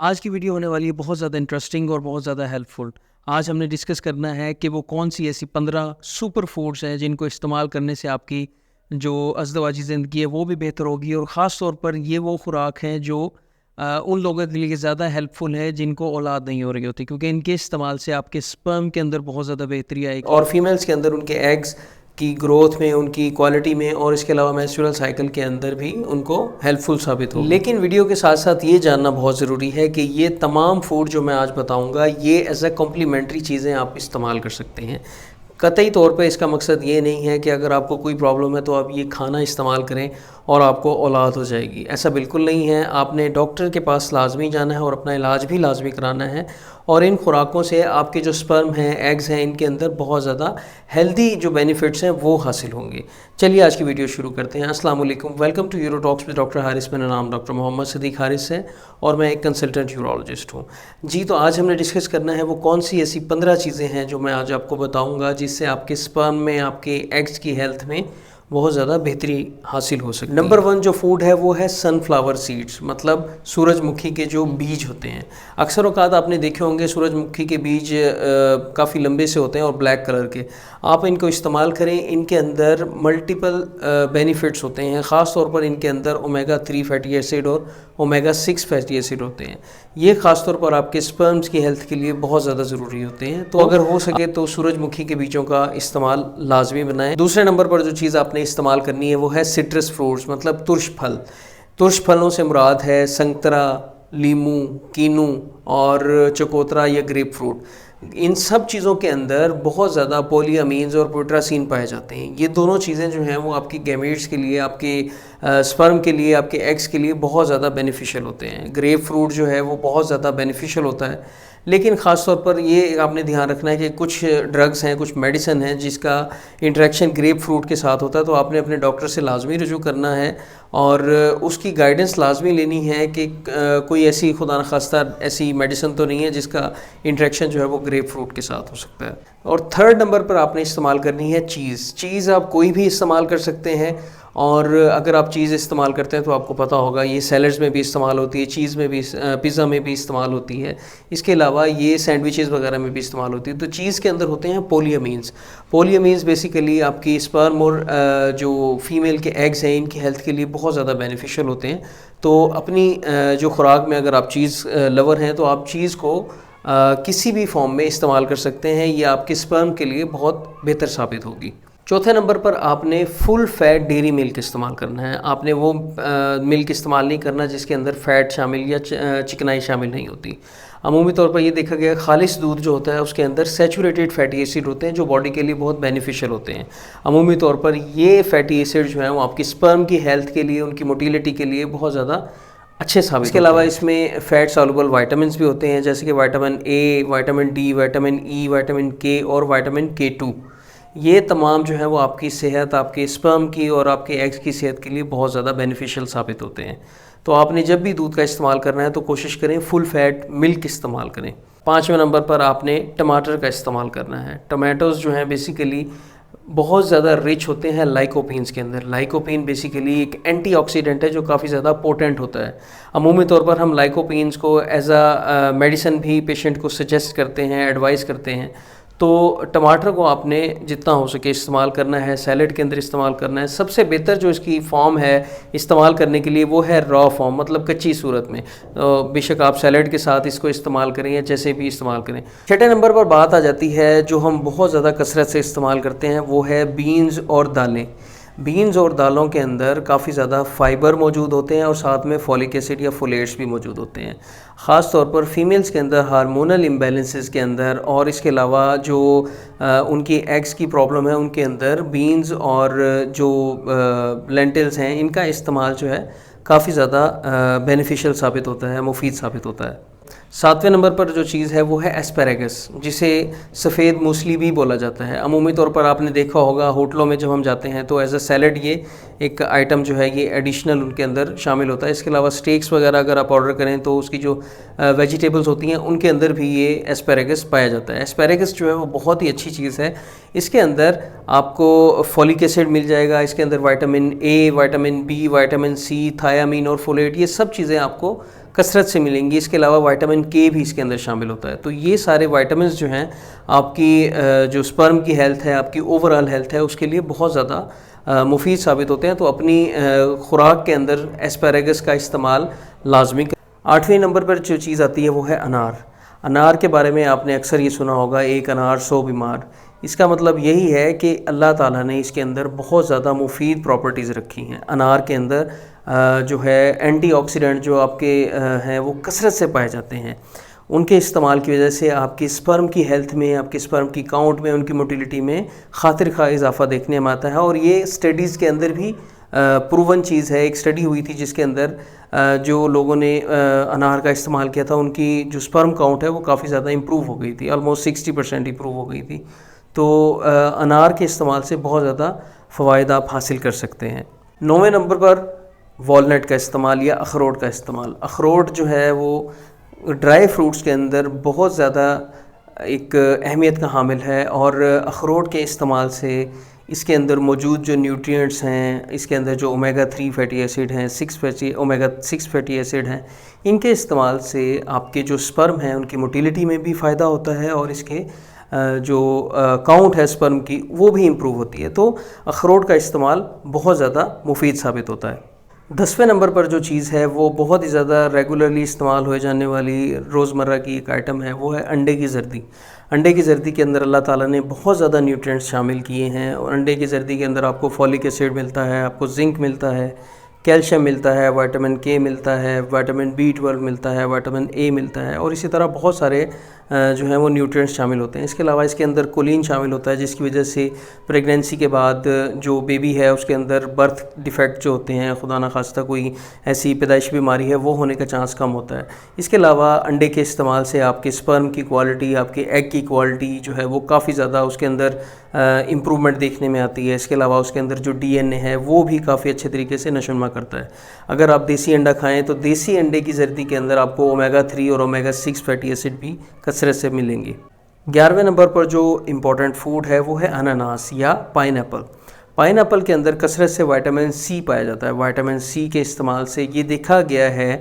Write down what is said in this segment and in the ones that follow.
आज की वीडियो होने वाली है बहुत ज़्यादा इंटरेस्टिंग और बहुत ज़्यादा हेल्पफुल। आज हमने डिस्कस करना है कि वो कौन सी ऐसी 15 सुपर फूड्स हैं जिनको इस्तेमाल करने से आपकी जो अज़दवाजी ज़िंदगी है वो भी बेहतर होगी, और ख़ास तौर पर ये वो खुराक हैं जो उन लोगों के लिए ज़्यादा हेल्पफुल है जिनको औलाद नहीं हो रही होती, क्योंकि इनके इस्तेमाल से आपके स्पर्म के अंदर बहुत ज़्यादा बेहतरी आएगी और फीमेल्स के अंदर उनके एग्स की ग्रोथ में, उनकी क्वालिटी में, और इसके अलावा मेंस्ट्रुअल साइकिल के अंदर भी उनको हेल्पफुल साबित हो। लेकिन वीडियो के साथ साथ ये जानना बहुत ज़रूरी है कि ये तमाम फूड जो मैं आज बताऊंगा ये एज अ कॉम्प्लीमेंट्री चीज़ें आप इस्तेमाल कर सकते हैं। कतई तौर पे इसका मकसद ये नहीं है कि अगर आपको कोई प्रॉब्लम है तो आप ये खाना इस्तेमाल करें और आपको औलाद हो जाएगी। ऐसा बिल्कुल नहीं है। आपने डॉक्टर के पास लाजमी जाना है और अपना इलाज भी लाजमी कराना है, और इन खुराकों से आपके जो स्पर्म हैं, एग्स हैं, इनके अंदर बहुत ज़्यादा हेल्दी जो बेनिफिट्स हैं वो हासिल होंगे। चलिए आज की वीडियो शुरू करते हैं। अस्सलाम वालेकुम, welcome to Euro Talks with doctor Haris. मेरा नाम डॉक्टर मोहम्मद सदीक हारिस है और मैं एक कंसल्टेंट यूरोलॉजिस्ट हूँ जी। तो आज हमने डिस्कस करना है वो कौन सी ऐसी 15 चीज़ें हैं जो मैं आज आपको बताऊँगा जिससे आपके स्पर्म में, आपके एग्स की हेल्थ में बहुत ज़्यादा बेहतरी हासिल हो सकती है। नंबर 1 जो फूड है वो है सनफ्लावर सीड्स, मतलब सूरजमुखी के जो बीज होते हैं। अक्सर औकात आपने देखे होंगे सूरजमुखी के बीज काफ़ी लंबे से होते हैं और ब्लैक कलर के। आप इनको इस्तेमाल करें, इनके अंदर मल्टीपल बेनिफिट्स होते हैं। ख़ास तौर पर इनके अंदर ओमेगा 3 फैटी एसिड और ओमेगा 6 फैटी एसिड होते हैं। ये ख़ास तौर पर आपके स्पर्म्स की हेल्थ के लिए बहुत ज़्यादा ज़रूरी होते हैं। तो अगर हो सके तो सूरजमुखी के बीजों का इस्तेमाल लाजमी बनाएं। दूसरे नंबर पर जो चीज़ आपने इस्तेमाल करनी है वो है सिट्रस फ्रूट्स, मतलब तुर्श फल। तुर्श फलों से मुराद है संतरा, लीमू, कीनू और चकोतरा या ग्रेप फ्रूट। इन सब चीज़ों के अंदर बहुत ज़्यादा पॉलीअमीन्स और प्रोट्रासीन पाए जाते हैं। ये दोनों चीज़ें जो हैं वो आपकी गैमेट्स के लिए, आपके स्पर्म के लिए, आपके एग्स के लिए बहुत ज़्यादा बेनिफिशियल होते हैं। ग्रेप फ्रूट जो है वो बहुत ज़्यादा बेनिफिशियल होता है, लेकिन ख़ास तौर पर ये आपने ध्यान रखना है कि कुछ ड्रग्स हैं, कुछ मेडिसिन हैं जिसका इंटरेक्शन ग्रेप फ्रूट के साथ होता है। तो आपने अपने डॉक्टर से लाजमी रुजू करना है और उसकी गाइडेंस लाजमी लेनी है कि कोई ऐसी खुदा न खास्ता ऐसी मेडिसिन तो नहीं है जिसका इंटरेक्शन जो है वो ग्रेप फ्रूट के साथ हो सकता है। और थर्ड नंबर पर आपने इस्तेमाल करनी है चीज़। चीज़ आप कोई भी इस्तेमाल कर सकते हैं, और अगर आप चीज़ इस्तेमाल करते हैं तो आपको पता होगा ये सैलड्स में भी इस्तेमाल होती है, चीज़ में भी, पिज़्ज़ा में भी इस्तेमाल होती है। इसके अलावा ये सैंडविचेस वगैरह में भी इस्तेमाल होती है। तो चीज़ के अंदर होते हैं पोलियमीन्स। पोलियमीन्स बेसिकली आपकी स्पर्म और जो फीमेल के एग्स हैं इनकी हेल्थ के लिए बहुत ज़्यादा बेनिफिशियल होते हैं। तो अपनी जो खुराक में अगर आप चीज़ लवर हैं तो आप चीज़ को किसी भी फॉर्म में इस्तेमाल कर सकते हैं। ये आपके स्पर्म के लिए बहुत बेहतर साबित होगी। चौथे नंबर पर आपने फुल फैट डेयरी मिल्क इस्तेमाल करना है। आपने वो मिल्क इस्तेमाल नहीं करना जिसके अंदर फ़ैट शामिल या चिकनाई शामिल नहीं होती। अमूमी तौर पर ये देखा गया खालिश दूध जो होता है उसके अंदर सैचुरेटेड फैटी एसिड होते हैं जो बॉडी के लिए बहुत बेनिफिशियल होते हैं। अमूमी तौर पर ये फैटी एसिड जो है वो आपकी स्पर्म की हेल्थ के लिए, उनकी मोटिलिटी के लिए बहुत ज़्यादा अच्छे साबित। इसके अलावा इसमें फ़ैट सॉल्युबल वाइटामिन भी होते हैं, जैसे कि vitamin A, vitamin D, vitamin E, vitamin के और विटामिन K2। ये तमाम जो है वो आपकी सेहत, आपके स्पर्म की और आपके एग्स की सेहत के लिए बहुत ज़्यादा बेनिफिशियल साबित होते हैं। तो आपने जब भी दूध का इस्तेमाल करना है तो कोशिश करें फुल फैट मिल्क इस्तेमाल करें। पाँचवें नंबर पर आपने टमाटर का इस्तेमाल करना है। टमाटोज़ जो हैं बेसिकली बहुत ज़्यादा रिच होते हैं लाइकोपीन्स के अंदर। लाइकोपीन बेसिकली एक एंटीऑक्सीडेंट है जो काफ़ी ज़्यादा पोटेंट होता है। अमूमी तौर पर हम लाइकोपीन्स को एज अ मेडिसिन भी पेशेंट को सजेस्ट करते हैं, एडवाइस करते हैं। तो टमाटर को आपने जितना हो सके इस्तेमाल करना है, सैलड के अंदर इस्तेमाल करना है। सबसे बेहतर जो इसकी फॉर्म है इस्तेमाल करने के लिए वो है रॉ फॉर्म, मतलब कच्ची सूरत में। बेशक आप सैलड के साथ इसको इस्तेमाल करें या जैसे भी इस्तेमाल करें। छठे नंबर पर बात आ जाती है जो हम बहुत ज़्यादा कसरत से इस्तेमाल करते हैं, वो है बीन्स और दालें। बीन्स और दालों के अंदर काफ़ी ज़्यादा फाइबर मौजूद होते हैं और साथ में फॉलिक एसिड या फोलेट्स भी मौजूद होते हैं। ख़ास तौर पर फीमेल्स के अंदर हार्मोनल इम्बैलेंसेस के अंदर, और इसके अलावा जो उनकी एग्स की प्रॉब्लम है उनके अंदर बीन्स और जो लेंटिल्स हैं इनका इस्तेमाल जो है काफ़ी ज़्यादा बेनिफिशियल साबित होता है, मुफीद साबित होता है। सातवें नंबर पर जो चीज़ है वो है एस्पैरेगस, जिसे सफ़ेद मूसली भी बोला जाता है। अमूमी तौर पर आपने देखा होगा होटलों में जब हम जाते हैं तो एज अ सैलड ये एक आइटम जो है ये एडिशनल उनके अंदर शामिल होता है। इसके अलावा स्टेक्स वगैरह अगर आप ऑर्डर करें तो उसकी जो वेजिटेबल्स होती हैं उनके अंदर भी ये एस्पैरेगस पाया जाता है। एस्पैरेगस जो है वो बहुत ही अच्छी चीज़ है। इसके अंदर आपको फॉलिक एसिड मिल जाएगा, इसके अंदर vitamin A, vitamin B, vitamin C, thiamine और फोलेट, ये सब चीज़ें आपको कसरत से मिलेंगी। इसके अलावा विटामिन के भी इसके अंदर शामिल होता है। तो ये सारे विटामिन्स जो हैं आपकी जो स्पर्म की हेल्थ है, आपकी ओवरऑल हेल्थ है, उसके लिए बहुत ज़्यादा मुफीद साबित होते हैं। तो अपनी खुराक के अंदर एस्पैरागस का इस्तेमाल लाजमी करें। 8वें नंबर पर जो चीज़ आती है वो है अनार। अनार के बारे में आपने अक्सर ये सुना होगा, एक अनार 100 बीमार। इसका मतलब यही है कि अल्लाह ताला ने इसके अंदर बहुत ज़्यादा मुफीद प्रॉपर्टीज़ रखी हैं। अनार के अंदर जो है एंटीऑक्सीडेंट जो आपके हैं वो कसरत से पाए जाते हैं। उनके इस्तेमाल की वजह से आपकी स्पर्म की हेल्थ में, आपके स्पर्म की काउंट में, उनकी मोटिलिटी में खातिर खा इजाफा देखने में आता है। और ये स्टडीज़ के अंदर भी प्रूवन चीज़ है। एक स्टडी हुई थी जिसके अंदर जो लोगों ने अनार का इस्तेमाल किया था, उनकी जो स्पर्म काउंट है वो काफ़ी ज़्यादा इम्प्रूव हो गई थी, ऑलमोस्ट 60% इम्प्रूव हो गई थी। तो अनार के इस्तेमाल से बहुत ज़्यादा फ़वाइद आप हासिल कर सकते हैं। 9वें नंबर पर वॉलनट का इस्तेमाल या अखरोट का इस्तेमाल। अखरोट जो है वो ड्राई फ्रूट्स के अंदर बहुत ज़्यादा एक अहमियत का हामिल है। और अखरोट के इस्तेमाल से इसके अंदर मौजूद जो न्यूट्रिएंट्स हैं, इसके अंदर जो ओमेगा 3 फैटी एसिड हैं, ओमेगा 6 फैटी एसिड हैं, इनके इस्तेमाल से आपके जो स्पर्म हैं उनकी मोटिलिटी में भी फ़ायदा होता है और इसके जो काउंट है स्पर्म की वो भी इम्प्रूव होती है। तो अखरोट का इस्तेमाल बहुत ज़्यादा मुफीद साबित होता है। 10वें नंबर पर जो चीज़ है वो बहुत ही ज़्यादा रेगुलरली इस्तेमाल हो जाने वाली रोज़मर्रा की एक आइटम है, वो है अंडे की जर्दी। अंडे की जर्दी के अंदर अल्लाह ताला ने बहुत ज़्यादा न्यूट्रिएंट्स शामिल किए हैं। और अंडे की जर्दी के अंदर आपको फॉलिक एसिड मिलता है, आपको जिंक मिलता है, कैल्शियम मिलता है, विटामिन के मिलता है, विटामिन B12 मिलता है, विटामिन ए मिलता है, और इसी तरह बहुत सारे जो हैं वो न्यूट्रिएंट्स शामिल होते हैं। इसके अलावा इसके अंदर कोलिन शामिल होता है, जिसकी वजह से प्रेगनेंसी के बाद जो बेबी है उसके अंदर बर्थ डिफेक्ट जो होते हैं, खुदा न खास्ता कोई ऐसी पैदाइशी बीमारी है, वो होने का चांस कम होता है। इसके अलावा अंडे के इस्तेमाल से आपके स्पर्म की क्वालिटी, आपके एग की क्वालिटी जो है वो काफ़ी ज़्यादा उसके अंदर इम्प्रूवमेंट देखने में आती है। इसके अलावा उसके अंदर जो DNA है वो भी काफ़ी अच्छे तरीके से नशोनुमा करता है। अगर आप देसी अंडा खाएं तो देसी अंडे की जर्दी के अंदर आपको ओमेगा 3 और ओमेगा 6 फैटी एसिड भी कसरत से मिलेंगे। 11वें नंबर पर जो इम्पोर्टेंट फूड है वो है अनानास या पाइनएप्पल। पाइनएप्पल के अंदर कसरत से विटामिन C पाया जाता है। विटामिन C के इस्तेमाल से ये देखा गया है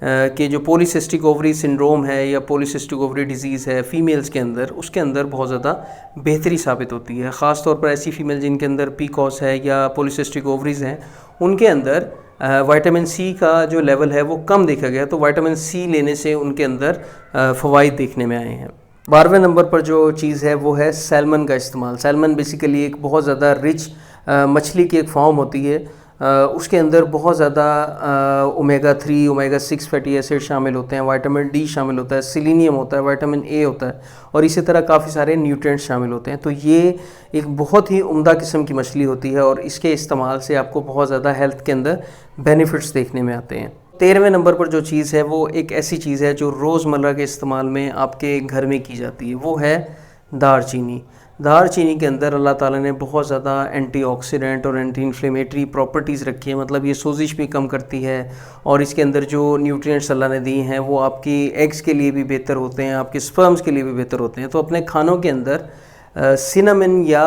कि जो पॉलीसिस्टिक ओवरी सिंड्रोम है या पॉलीसिस्टिक ओवरी डिजीज़ है फ़ीमेल्स के अंदर, उसके अंदर बहुत ज़्यादा बेहतरी साबित होती है। ख़ास तौर पर ऐसी फ़ीमेल जिनके अंदर PCOS है या पॉलीसिस्टिक ओवरीज़ हैं, उनके अंदर विटामिन C का जो लेवल है वो कम देखा गया। तो विटामिन C लेने से उनके अंदर फ़वाइद देखने में आए हैं। 12वें नंबर पर जो चीज़ है वो है सैल्मन का इस्तेमाल। सैल्मन बेसिकली एक बहुत ज़्यादा रिच मछली की एक फॉर्म होती है। उसके अंदर बहुत ज़्यादा ओमेगा 3, ओमेगा 6 फैटी एसिड शामिल होते हैं, विटामिन D शामिल होता है, सेलेनियम होता है, विटामिन A होता है, और इसी तरह काफ़ी सारे न्यूट्रिएंट्स शामिल होते हैं। तो ये एक बहुत ही उम्दा किस्म की मछली होती है और इसके इस्तेमाल से आपको बहुत ज़्यादा हेल्थ के अंदर बेनिफिट्स देखने में आते हैं। 13वें नंबर पर जो चीज़ है वो एक ऐसी चीज़ है जो रोज़मर्रा के इस्तेमाल में आपके घर में की जाती है, वो है दालचीनी। दालचीनी के अंदर अल्लाह ताला ने बहुत ज़्यादा एंटीऑक्सीडेंट और एंटी इन्फ्लेमेटरी प्रॉपर्टीज़ रखी है। मतलब ये सोजिश भी कम करती है और इसके अंदर जो न्यूट्रिएंट्स अल्लाह ने दिए हैं वो आपकी एग्स के लिए भी बेहतर होते हैं, आपके स्पर्म्स के लिए भी बेहतर होते हैं। तो अपने खानों के अंदर सिनेमन या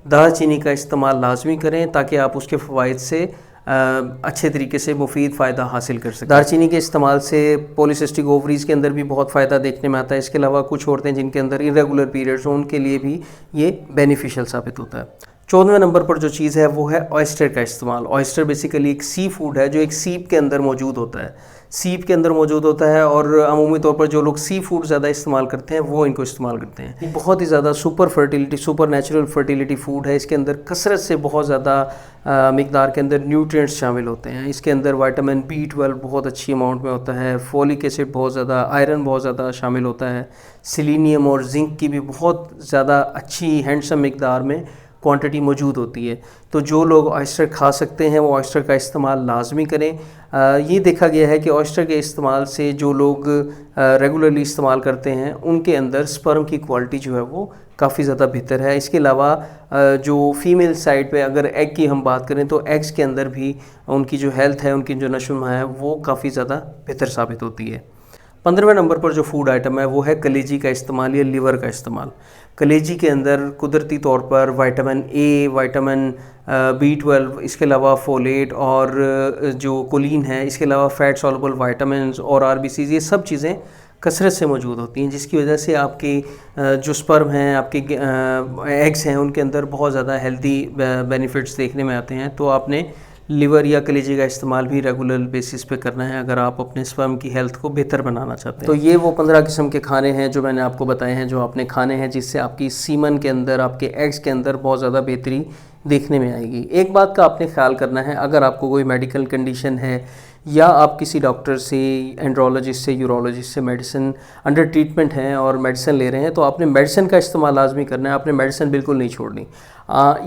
दालचीनी का इस्तेमाल लाजमी करें ताकि आप उसके फ़वाइद से अच्छे तरीके से मुफीद फ़ायदा हासिल कर सकें। दालचीनी के इस्तेमाल से पॉलीसिस्टिक ओवरीज़ के अंदर भी बहुत फ़ायदा देखने में आता है। इसके अलावा कुछ औरतें जिनके अंदर इरेगुलर पीरियड्स हों उनके लिए भी ये बेनिफिशियल साबित होता है। 14वें नंबर पर जो चीज़ है वो है ऑयस्टर का इस्तेमाल। ऑयस्टर बेसिकली एक सी फूड है जो एक सीप के अंदर मौजूद होता है, सीप के अंदर मौजूद होता है, और अमूमी तौर पर जो लोग सी फूड ज़्यादा इस्तेमाल करते हैं वो इनको इस्तेमाल करते हैं। ये बहुत ही ज़्यादा सुपर नेचुरल फर्टिलिटी फूड है। इसके अंदर कसरत से बहुत ज़्यादा मिकदार के अंदर न्यूट्रिएंट्स शामिल होते हैं। इसके अंदर विटामिन B12 बहुत अच्छी अमाउंट में होता है, फोलिक एसिड बहुत ज़्यादा, आयरन बहुत ज़्यादा शामिल होता है, सेलेनियम और जिंक की भी बहुत ज़्यादा अच्छी हैंडसम मिकदार में क्वांटिटी मौजूद होती है। तो जो लोग ऑयस्टर खा सकते हैं वो ऑयस्टर का इस्तेमाल लाजमी करें। ये देखा गया है कि ऑयस्टर के इस्तेमाल से जो लोग रेगुलरली इस्तेमाल करते हैं उनके अंदर स्पर्म की क्वालिटी जो है वो काफ़ी ज़्यादा बेहतर है। इसके अलावा जो फीमेल साइड पे अगर एग की हम बात करें तो एग्स के अंदर भी उनकी जो हेल्थ है, उनकी जो नशोनुमा है वो काफ़ी ज़्यादा बेहतर साबित होती है। 15वें नंबर पर जो फूड आइटम है वो है कलेजी का इस्तेमाल या लिवर का इस्तेमाल। कलेजी के अंदर कुदरती तौर पर विटामिन ए, विटामिन B12, इसके अलावा फोलेट और जो कोलिन है, इसके अलावा फैट सॉल्युबल विटामिन्स और आरबीसीज, ये सब चीज़ें कसरत से मौजूद होती हैं, जिसकी वजह से आपके जो स्पर्म हैं, आपके एग्स हैं, उनके अंदर बहुत ज़्यादा हेल्दी बेनिफिट्स देखने में आते हैं। तो आपने लिवर या कलेजी का इस्तेमाल भी रेगुलर बेसिस पे करना है अगर आप अपने स्पर्म की हेल्थ को बेहतर बनाना चाहते हैं। तो ये वो 15 किस्म के खाने हैं जो मैंने आपको बताए हैं, जो आपने खाने हैं, जिससे आपकी सीमन के अंदर, आपके एग्स के अंदर बहुत ज़्यादा बेहतरी देखने में आएगी। एक बात का आपने ख्याल करना है, अगर आपको कोई मेडिकल कंडीशन है या आप किसी डॉक्टर से, एंड्रोलॉजिस्ट से, यूरोलॉजिस्ट से मेडिसिन अंडर ट्रीटमेंट हैं और मेडिसिन ले रहे हैं, तो आपने मेडिसिन का इस्तेमाल लाजमी करना है, आपने मेडिसिन बिल्कुल नहीं छोड़नी।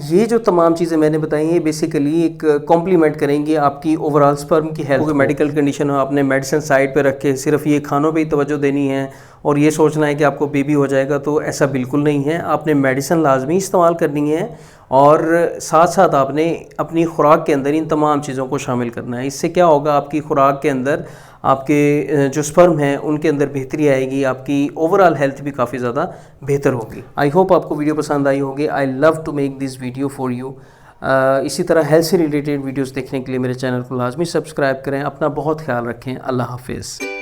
ये जो तमाम चीज़ें मैंने बताई हैं बेसिकली एक कॉम्प्लीमेंट करेंगी आपकी ओवरऑल स्पर्म की हेल्थ। कोई मेडिकल कंडीशन हो, आपने मेडिसिन साइड पे रख के सिर्फ ये खानों पे ही तवज्जो देनी है और ये सोचना है कि आपको बेबी हो जाएगा, तो ऐसा बिल्कुल नहीं है। आपने मेडिसिन लाजमी इस्तेमाल करनी है और साथ साथ आपने अपनी खुराक के अंदर इन तमाम चीज़ों को शामिल करना है। इससे क्या होगा, आपकी खुराक के अंदर आपके जो स्पर्म हैं उनके अंदर बेहतरी आएगी, आपकी ओवरऑल हेल्थ भी काफ़ी ज़्यादा बेहतर होगी। आई होप आपको वीडियो पसंद आई होगी। I love to make this video for you. इसी तरह हेल्थ से रिलेटेड वीडियोस देखने के लिए मेरे चैनल को लाजमी सब्सक्राइब करें। अपना बहुत ख्याल रखें। अल्लाह हाफिज़।